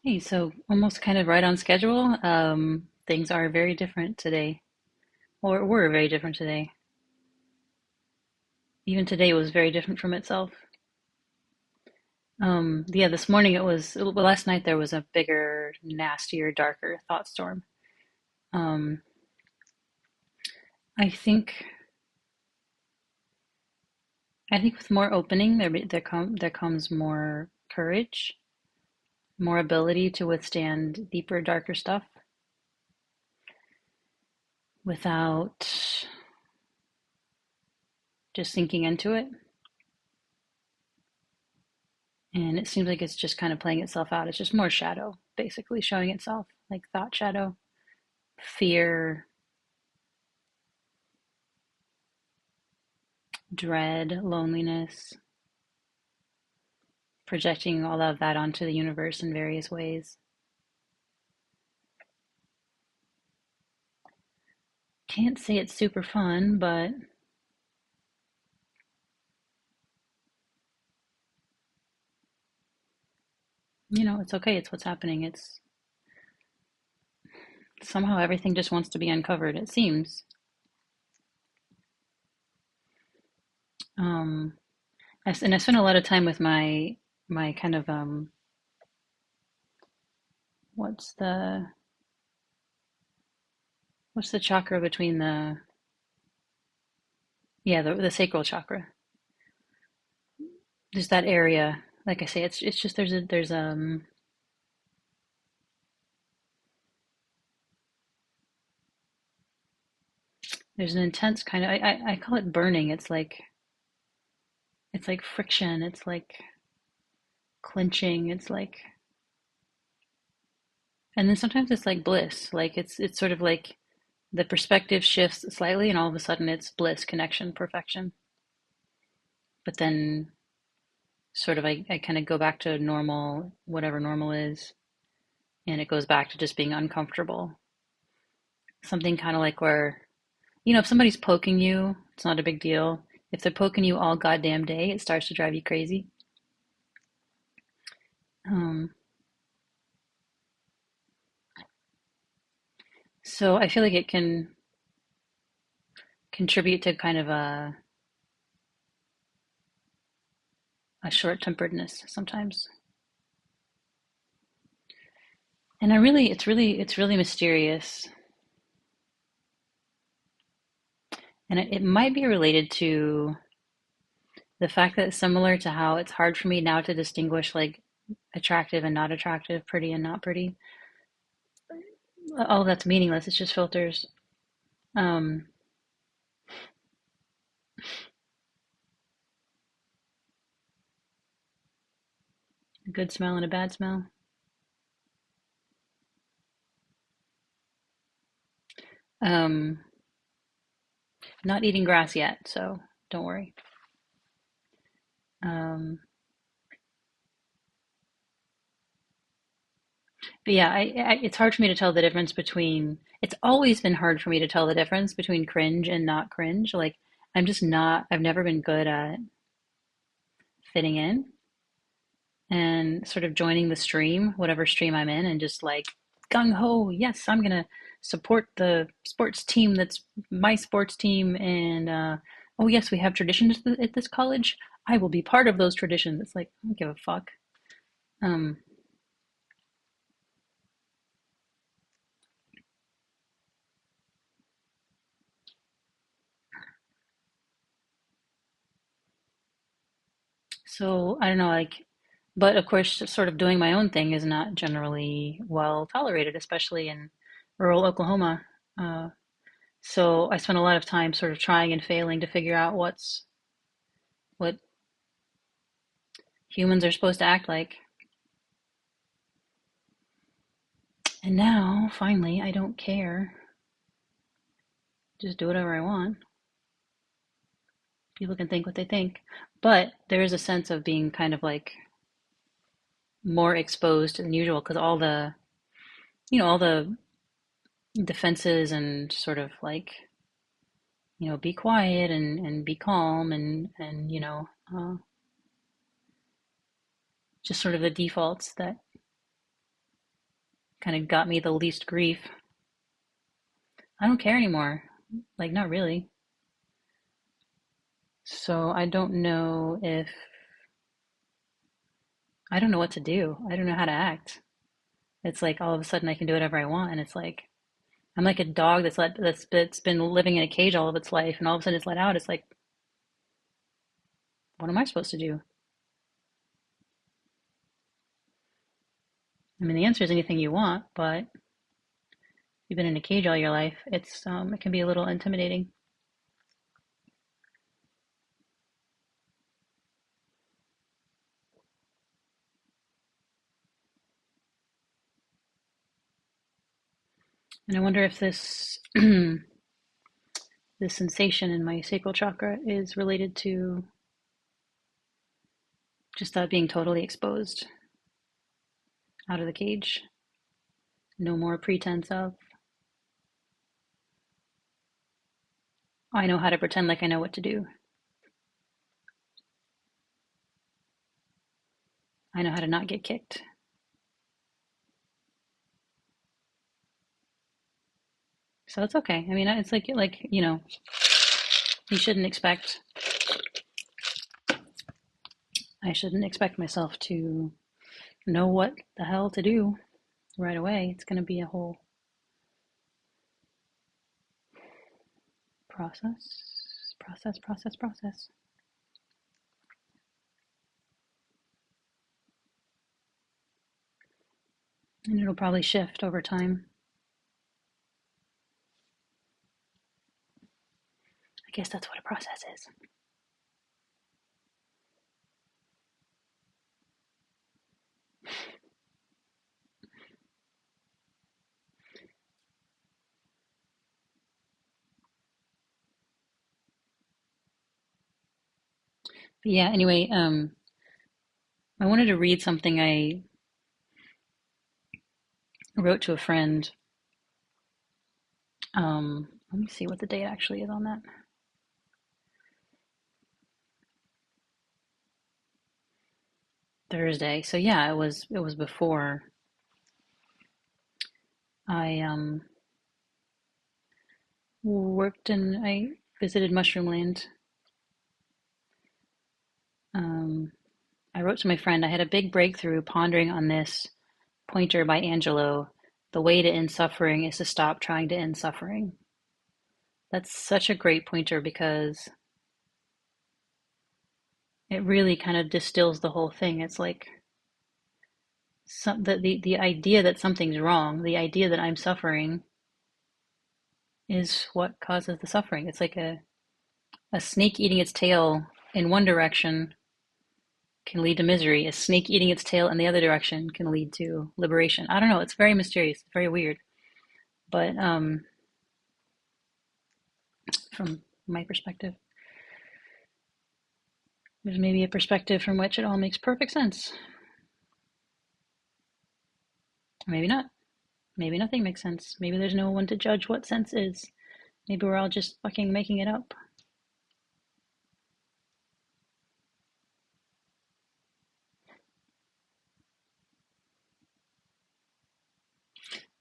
Hey, so almost kind of right on schedule. Things are very different today, or were very different today. Even today was very different from itself. Yeah, this morning well, last night there was a bigger, nastier, darker thought storm. Um, I think, I think with more opening, there comes more courage, more ability to withstand deeper, darker stuff without just sinking into it. And it seems like it's just kind of playing itself out. It's just more shadow, basically showing itself, like thought shadow, fear, dread, loneliness, projecting all of that onto the universe in various ways. Can't say it's super fun, but it's okay. It's what's happening. It's somehow everything just wants to be uncovered, it seems. Um, and I spent a lot of time with my kind of what's the what's the chakra between the sacral chakra. There's that area. Like I say, it's just there's an intense kind of I call it burning. It's like friction. It's like clenching. It's like and then sometimes it's like bliss. Like it's sort of like the perspective shifts slightly and all of a sudden it's bliss, connection, perfection. But then sort of I kind of go back to normal, whatever normal is, and it goes back to just being uncomfortable. Something kind of like where, if somebody's poking you, it's not a big deal. If they're poking you all goddamn day, it starts to drive you crazy. Um, so I feel like it can contribute to kind of a short-temperedness sometimes. And it's really mysterious. And it might be related to the fact that it's similar to how it's hard for me now to distinguish like attractive and not attractive, pretty and not pretty. All of that's meaningless. It's just filters. Um, a good smell and a bad smell. Um, not eating grass yet, so don't worry. Um, but yeah, it's hard for me to tell the difference between. It's always been hard for me to tell the difference between cringe and not cringe. Like I'm just not. I've never been good at fitting in and sort of joining the stream, whatever stream I'm in, and just like gung ho, yes, I'm gonna support the sports team that's my sports team, and oh yes, we have traditions at this college. I will be part of those traditions. It's like I don't give a fuck. Um, so I don't know, like, but of course, sort of doing my own thing is not generally well tolerated, especially in rural Oklahoma. Uh, so I spent a lot of time sort of trying and failing to figure out what humans are supposed to act like. And now, finally, I don't care. Just do whatever I want. People can think what they think. But there is a sense of being kind of like more exposed than usual because all the defenses and sort of like, be quiet and be calm and just sort of the defaults that kind of got me the least grief. I don't care anymore. Like, not really. So I don't know what to do. I don't know how to act. It's like all of a sudden I can do whatever I want, and it's like I'm like a dog that's been living in a cage all of its life, and all of a sudden it's let out. It's like, what am I supposed to do? I mean, the answer is anything you want, but you've been in a cage all your life. It can be a little intimidating. And I wonder if this sensation in my sacral chakra is related to just that being totally exposed out of the cage. No more pretense of, I know how to pretend like I know what to do. I know how to not get kicked. So it's okay. I mean, it's like, you shouldn't expect, I shouldn't expect myself to know what the hell to do right away. It's going to be a whole process. And it'll probably shift over time. I guess that's what a process is. But yeah, anyway, I wanted to read something I wrote to a friend. Let me see what the date actually is on that. Thursday. So yeah, it was before I I visited Mushroomland. Um, I wrote to my friend, I had a big breakthrough pondering on this pointer by Angelo. The way to end suffering is to stop trying to end suffering. That's such a great pointer because it really kind of distills the whole thing. It's like the idea that something's wrong, the idea that I'm suffering is what causes the suffering. It's like a snake eating its tail in one direction can lead to misery. A snake eating its tail in the other direction can lead to liberation. I don't know. It's very mysterious. It's very weird. But from my perspective, there's maybe a perspective from which it all makes perfect sense. Or maybe not. Maybe nothing makes sense. Maybe there's no one to judge what sense is. Maybe we're all just fucking making it up.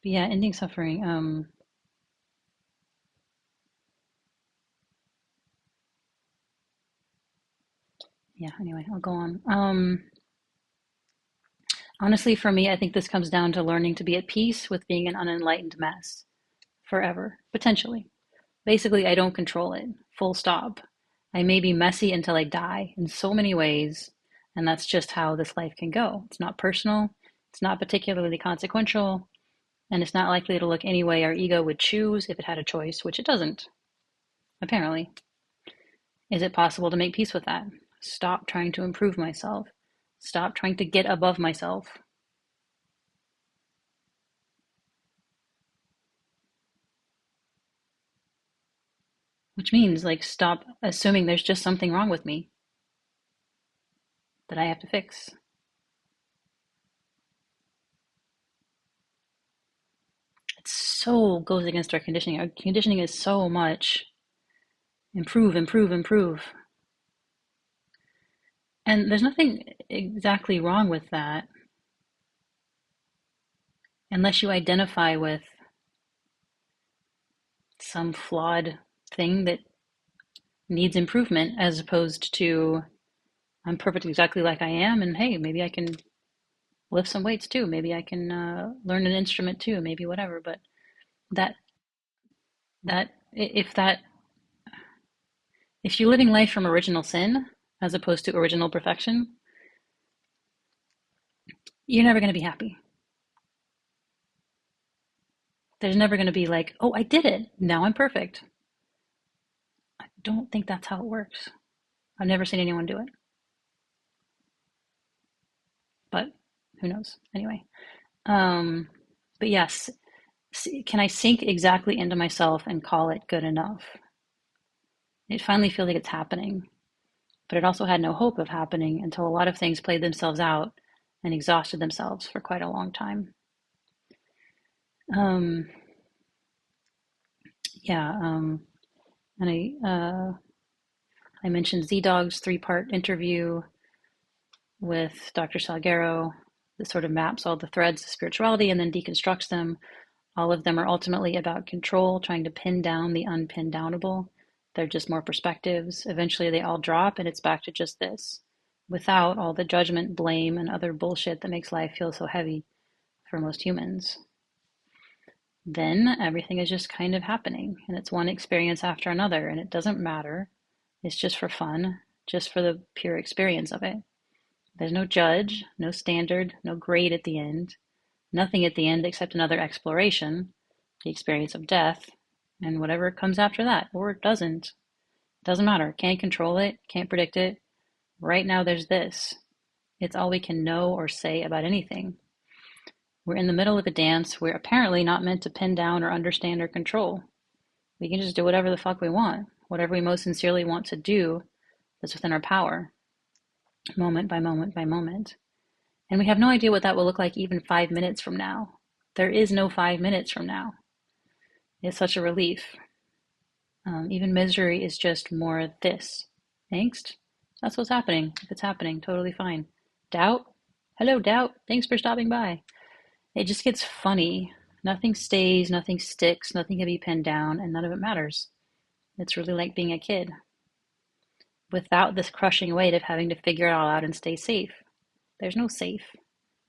But yeah, ending suffering. Yeah, anyway, I'll go on. Honestly, for me, I think this comes down to learning to be at peace with being an unenlightened mess forever, potentially. Basically, I don't control it, full stop. I may be messy until I die in so many ways, and that's just how this life can go. It's not personal, it's not particularly consequential, and it's not likely to look any way our ego would choose if it had a choice, which it doesn't, apparently. Is it possible to make peace with that? Stop trying to improve myself. Stop trying to get above myself. Which means, like, stop assuming there's just something wrong with me that I have to fix. It so goes against our conditioning. Our conditioning is so much improve, improve, improve. And there's nothing exactly wrong with that. unless you identify with some flawed thing that needs improvement, as opposed to I'm perfect exactly like I am, and hey, maybe I can lift some weights too. Maybe I can learn an instrument too. Maybe whatever. But that that if that if you're living life from original sin as opposed to original perfection, you're never going to be happy. There's never going to be like, oh, I did it. Now I'm perfect. I don't think that's how it works. I've never seen anyone do it, but who knows? Anyway, um, but yes, can I sink exactly into myself and call it good enough? It finally feels like it's happening, but it also had no hope of happening until a lot of things played themselves out and exhausted themselves for quite a long time. Um, yeah, and I mentioned Z Dog's 3-part interview with Dr. Salguero that sort of maps all the threads of spirituality and then deconstructs them. All of them are ultimately about control, trying to pin down the unpin downable. They're just more perspectives. Eventually, they all drop, and it's back to just this, without all the judgment, blame, and other bullshit that makes life feel so heavy for most humans. Then everything is just kind of happening, and it's one experience after another, and it doesn't matter. It's just for fun, just for the pure experience of it. There's no judge, no standard, no grade at the end, nothing at the end except another exploration, the experience of death, and whatever comes after that, or it doesn't. It doesn't matter. Can't control it, can't predict it. Right now, there's this. It's all we can know or say about anything. We're in the middle of a dance we're apparently not meant to pin down or understand or control. We can just do whatever the fuck we want, whatever we most sincerely want to do that's within our power, moment by moment by moment. And we have no idea what that will look like even 5 minutes from now. There is no 5 minutes from now. It's such a relief. Even misery is just more this. Angst? That's what's happening. If it's happening, totally fine. Doubt? Hello, doubt. Thanks for stopping by. It just gets funny. Nothing stays, nothing sticks, nothing can be pinned down, and none of it matters. It's really like being a kid without this crushing weight of having to figure it all out and stay safe. There's no safe.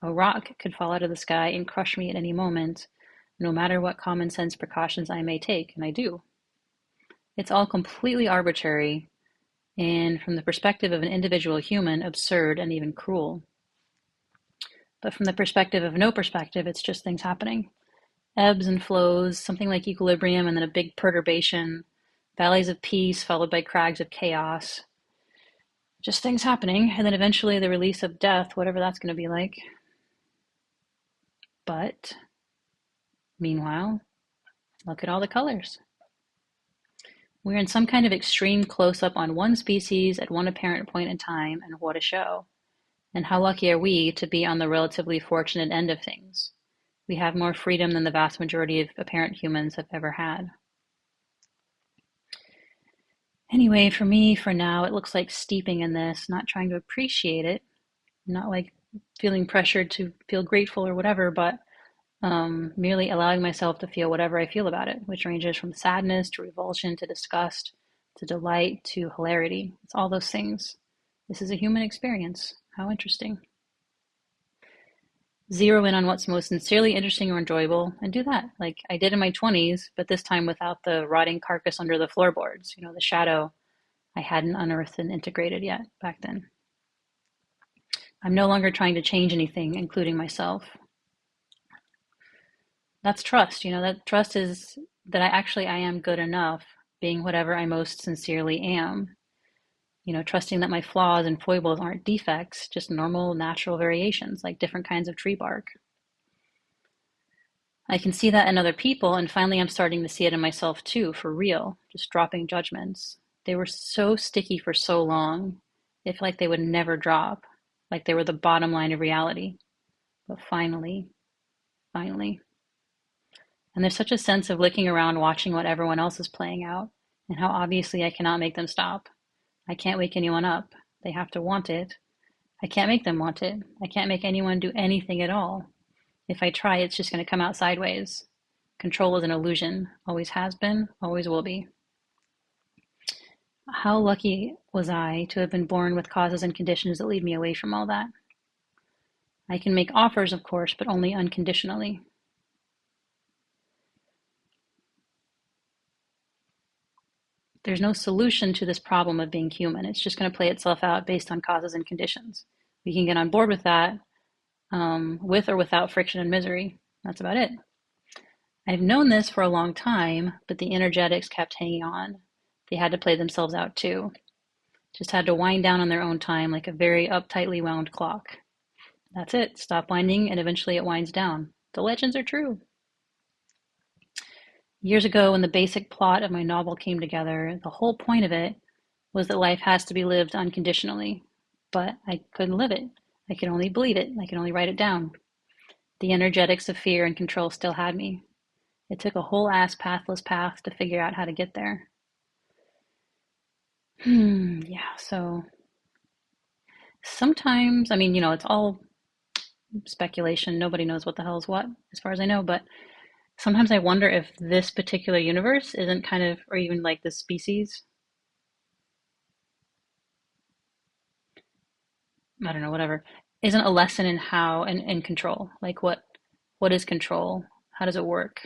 A rock could fall out of the sky and crush me at any moment, no matter what common sense precautions I may take, and I do. It's all completely arbitrary, and from the perspective of an individual human, absurd and even cruel. But from the perspective of no perspective, it's just things happening. Ebbs and flows, something like equilibrium, and then a big perturbation, valleys of peace followed by crags of chaos. Just things happening, and then eventually the release of death, whatever that's going to be like. But meanwhile, look at all the colors. We're in some kind of extreme close-up on one species at one apparent point in time, and what a show. And how lucky are we to be on the relatively fortunate end of things? We have more freedom than the vast majority of apparent humans have ever had. Anyway, for me, for now, it looks like steeping in this, not trying to appreciate it, not like feeling pressured to feel grateful or whatever, but merely allowing myself to feel whatever I feel about it, which ranges from sadness to revulsion to disgust to delight to hilarity. It's all those things. This is a human experience. How interesting. Zero in on what's most sincerely interesting or enjoyable and do that like I did in my 20s, but this time without the rotting carcass under the floorboards, the shadow I hadn't unearthed and integrated yet back then. I'm no longer trying to change anything, including myself. That's trust. That trust is that I am good enough being whatever I most sincerely am. Trusting that my flaws and foibles aren't defects, just normal, natural variations, like different kinds of tree bark. I can see that in other people, and finally I'm starting to see it in myself too, for real, just dropping judgments. They were so sticky for so long, it felt like they would never drop, like they were the bottom line of reality. But finally. And there's such a sense of looking around watching what everyone else is playing out, and how obviously I cannot make them stop. I can't wake anyone up. They have to want it. I can't make them want it. I can't make anyone do anything at all. If I try, it's just going to come out sideways. Control is an illusion, always has been, always will be. How lucky was I to have been born with causes and conditions that lead me away from all that? I can make offers, of course, but only unconditionally. There's no solution to this problem of being human. It's just going to play itself out based on causes and conditions. We can get on board with that, with or without friction and misery. That's about it. I've known this for a long time, but the energetics kept hanging on. They had to play themselves out too. Just had to wind down on their own time like a very uptightly wound clock. That's it. Stop winding, and eventually it winds down. The legends are true. Years ago, when the basic plot of my novel came together, the whole point of it was that life has to be lived unconditionally. But I couldn't live it. I could only believe it. I could only write it down. The energetics of fear and control still had me. It took a whole ass pathless path to figure out how to get there. Yeah, so sometimes, I mean, it's all speculation. Nobody knows what the hell is what, as far as I know, but sometimes I wonder if this particular universe isn't kind of, or even like this species, I don't know, whatever, isn't a lesson in how and control. Like what is control? How does it work?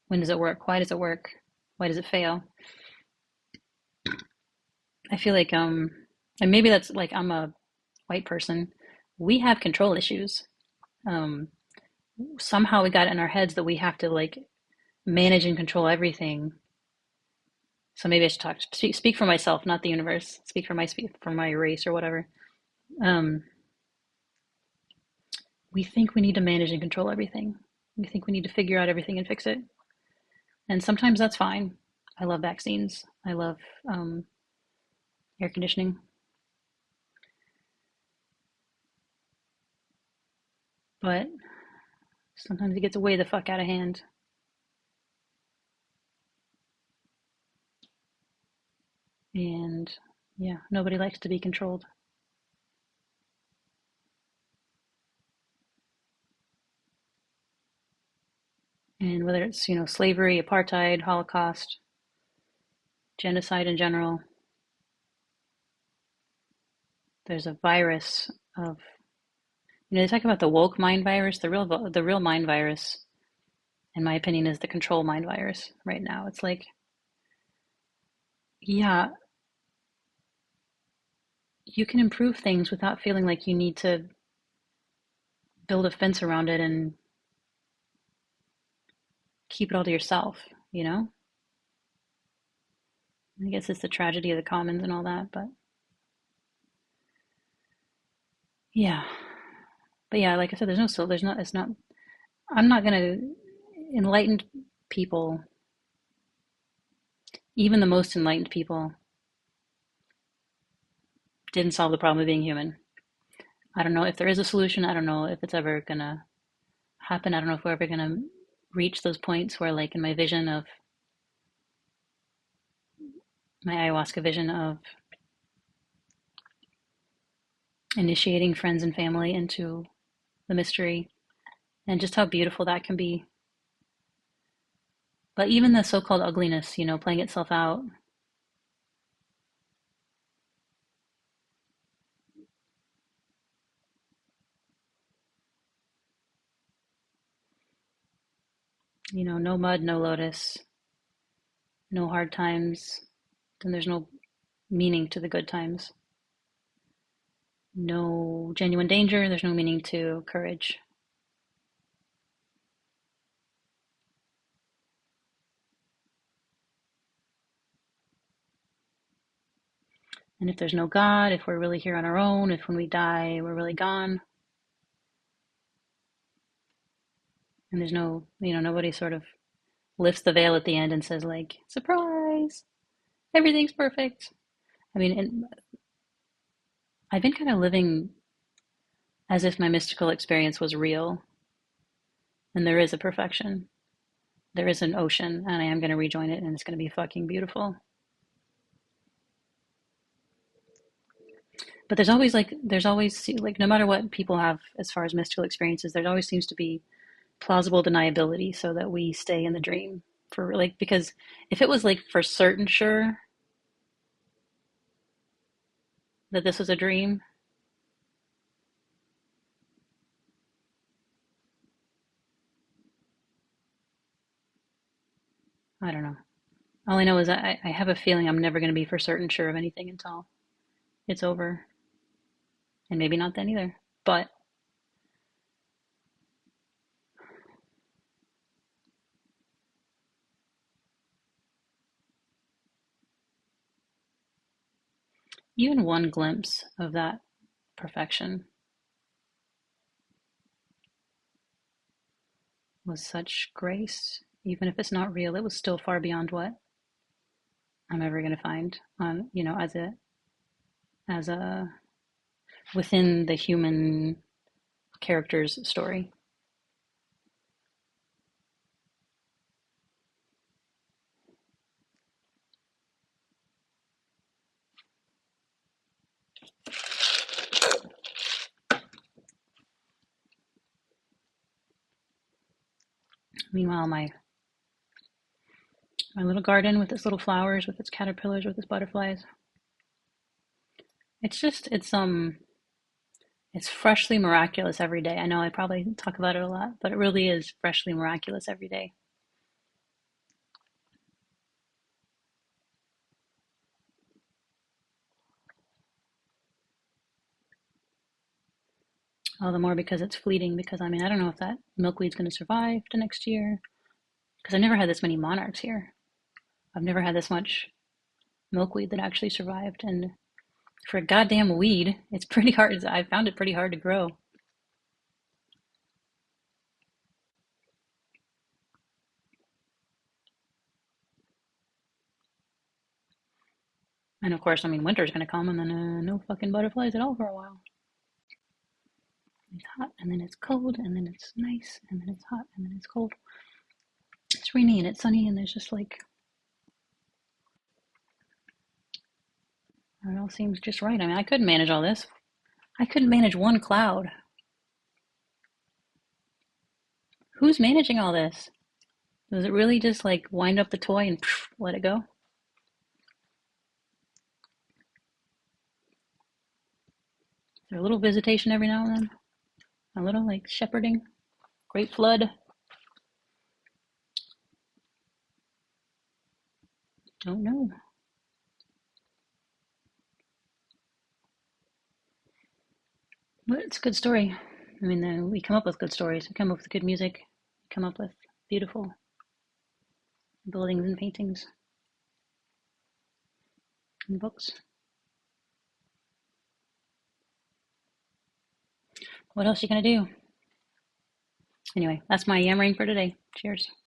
When does it work? Why does it work? Why does it fail? I feel like and maybe that's like I'm a white person. We have control issues. Um Somehow we got it in our heads that we have to like manage and control everything. So maybe I should speak for myself, not the universe. Speak for my race or whatever. Um, we think we need to manage and control everything. We think we need to figure out everything and fix it. And sometimes that's fine. I love vaccines. I love um, air conditioning. But sometimes it gets way the fuck out of hand. And yeah, nobody likes to be controlled. And whether it's, slavery, apartheid, Holocaust, genocide in general, there's a virus of, they talk about the woke mind virus. The real mind virus, in my opinion, is the control mind virus right now. It's like, yeah, you can improve things without feeling like you need to build a fence around it and keep it all to yourself, you know? I guess it's the tragedy of the commons and all that, but yeah. But yeah, like I said, it's not, I'm not gonna, enlightened people, even the most enlightened people, didn't solve the problem of being human. I don't know if there is a solution. I don't know if it's ever gonna happen. I don't know if we're ever gonna reach those points where, like in my vision of my ayahuasca vision of initiating friends and family into the mystery and just how beautiful that can be. But even the so-called ugliness, playing itself out, no mud, no lotus, no hard times, then there's no meaning to the good times. No genuine danger, there's no meaning to courage. And if there's no God, if we're really here on our own, if when we die we're really gone, and there's no, nobody sort of lifts the veil at the end and says, like, surprise, everything's perfect. I mean, and I've been kind of living as if my mystical experience was real, and there is a perfection. There is an ocean, and I am going to rejoin it, and it's going to be fucking beautiful. But there's always like no matter what people have as far as mystical experiences, there always seems to be plausible deniability so that we stay in the dream for like because if it was like for certain sure that this was a dream, I don't know. All I know is I have a feeling I'm never going to be for certain sure of anything until it's over, and maybe not then either. But even one glimpse of that perfection was such grace. Even if it's not real, it was still far beyond what I'm ever going to find on, as a within the human character's story. Meanwhile, my little garden with its little flowers, with its caterpillars, with its butterflies. It's freshly miraculous every day. I know I probably talk about it a lot, but it really is freshly miraculous every day. All the more because it's fleeting. Because I mean, I don't know if that milkweed's going to survive the next year. Because I've never had this many monarchs here. I've never had this much milkweed that actually survived. And for a goddamn weed, it's pretty hard. I found it pretty hard to grow. And of course, I mean, winter's going to come, and then no fucking butterflies at all for a while. It's hot, and then it's cold, and then it's nice, and then it's hot, and then it's cold. It's rainy and it's sunny, and there's just like it all seems just right. I mean, I couldn't manage all this. I couldn't manage one cloud. Who's managing all this? Does it really just like wind up the toy and let it go? Is there a little visitation every now and then? A little like shepherding? Great flood? Don't know. But it's a good story. I mean, we come up with good stories. We come up with good music. We come up with beautiful buildings and paintings and books. What else are you gonna do? Anyway, that's my yammering for today. Cheers.